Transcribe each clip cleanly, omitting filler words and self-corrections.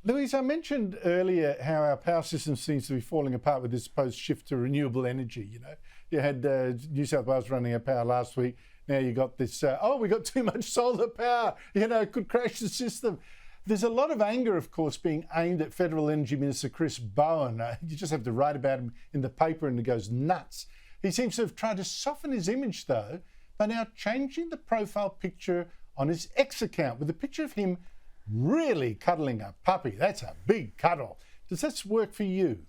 Louise, I mentioned earlier how our power system seems to be falling apart with this supposed shift to renewable energy. You had New South Wales running out of power last week. Now you got this, we got too much solar power, it could crash the system. There's a lot of anger, of course, being aimed at Federal Energy Minister Chris Bowen. You just have to write about him in the paper and it goes nuts. He seems to have tried to soften his image, though, by now changing the profile picture on his X account with a picture of him really cuddling a puppy. That's a big cuddle. Does this work for you?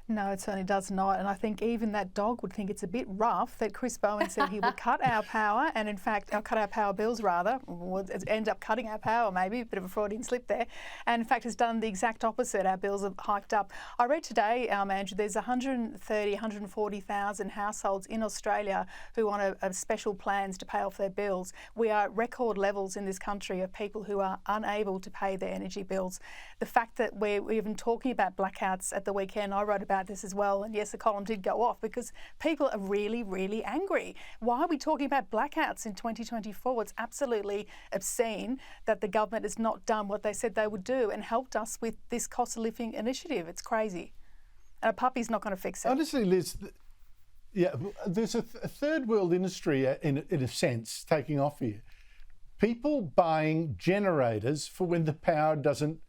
No, it certainly does not. And I think even that dog would think it's a bit rough that Chris Bowen said he would cut our power and, in fact, cut our power bills, rather. Would end up cutting our power, maybe. A bit of a Freudian slip there. And, in fact, has done the exact opposite. Our bills have hiked up. I read today, Andrew, there's 140,000 households in Australia who want special plans to pay off their bills. We are at record levels in this country of people who are unable to pay their energy bills. The fact that we're even talking about blackouts at the weekend, I wrote about this as well, and yes, the column did go off because people are really, really angry. Why are we talking about blackouts in 2024? It's absolutely obscene that the government has not done what they said they would do and helped us with this cost of living initiative. It's crazy. And a puppy's not going to fix it. Honestly, Liz, there's a third world industry, in a sense, taking off here. People buying generators for when the power doesn't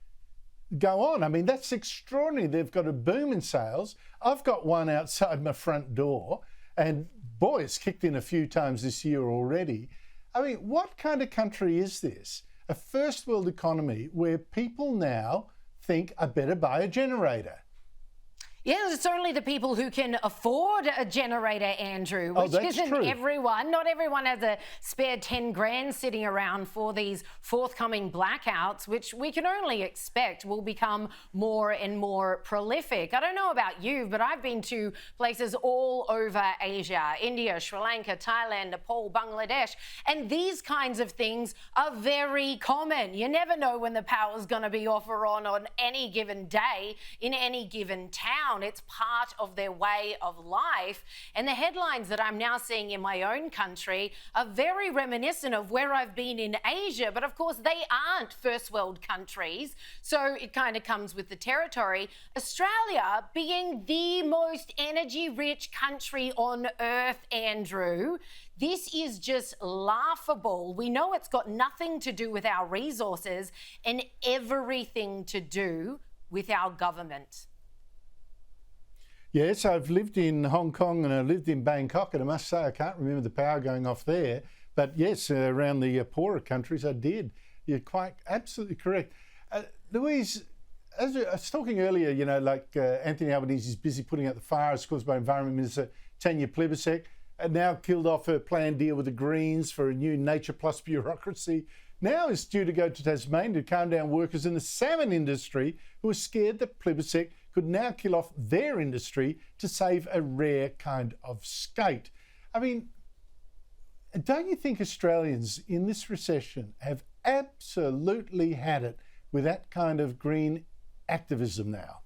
go on. I mean, that's extraordinary. They've got a boom in sales. I've got one outside my front door, and boy, it's kicked in a few times this year already. I mean, what kind of country is this? A first world economy where people now think I better buy a generator. Yeah, it's only the people who can afford a generator, Andrew, which isn't true. Everyone. Not everyone has a spare 10 grand sitting around for these forthcoming blackouts, which we can only expect will become more and more prolific. I don't know about you, but I've been to places all over Asia, India, Sri Lanka, Thailand, Nepal, Bangladesh, and these kinds of things are very common. You never know when the power's going to be off or on any given day in any given town. It's part of their way of life. And the headlines that I'm now seeing in my own country are very reminiscent of where I've been in Asia. But of course, they aren't first world countries. So it kind of comes with the territory. Australia being the most energy rich country on earth, Andrew. This is just laughable. We know it's got nothing to do with our resources and everything to do with our government. Yes, I've lived in Hong Kong and I lived in Bangkok, and I must say I can't remember the power going off there. But yes, around the poorer countries I did. You're quite absolutely correct. Louise, as I was talking earlier, Anthony Albanese is busy putting out the fires caused by Environment Minister Tanya Plibersek, now killed off her planned deal with the Greens for a new Nature Plus bureaucracy. Now is due to go to Tasmania to calm down workers in the salmon industry who are scared that Plibersek could now kill off their industry to save a rare kind of skate. I mean, don't you think Australians in this recession have absolutely had it with that kind of green activism now?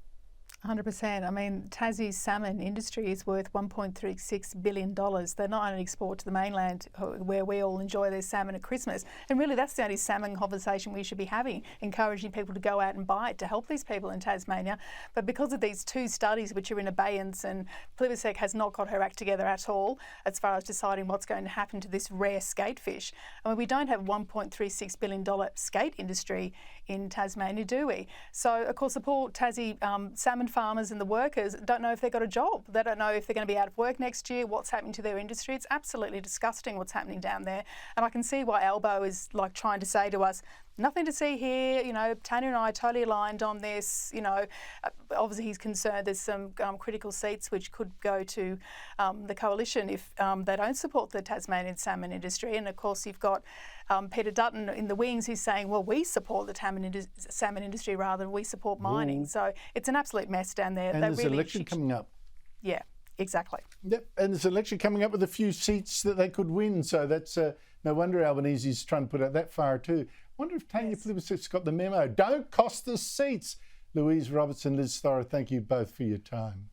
100%. I mean, Tassie's salmon industry is worth $1.36 billion. They not only export to the mainland, where we all enjoy their salmon at Christmas, and really that's the only salmon conversation we should be having, encouraging people to go out and buy it to help these people in Tasmania. But because of these two studies which are in abeyance, and Plibersek has not got her act together at all as far as deciding what's going to happen to this rare skatefish. I mean, we don't have a $1.36 billion skate industry in Tasmania, do we? So, of course, the poor Tassie salmon farmers and the workers don't know if they've got a job. They don't know if they're going to be out of work next year, what's happening to their industry. It's absolutely disgusting what's happening down there. And I can see why Albo is trying to say to us, nothing to see here, Tanya and I are totally aligned on this, obviously he's concerned there's some critical seats which could go to the coalition if they don't support the Tasmanian salmon industry. And of course you've got Peter Dutton in the wings who's saying, well, we support the salmon industry rather than we support mining. So it's an absolute mess down there. And there's an election coming up. Yeah, exactly. Yep, and there's an election coming up with a few seats that they could win. So that's no wonder Albanese's trying to put out that fire too. I wonder if Tanya Plibersek's got the memo. Don't cost us seats. Louise Roberts and Liz Thorrow, thank you both for your time.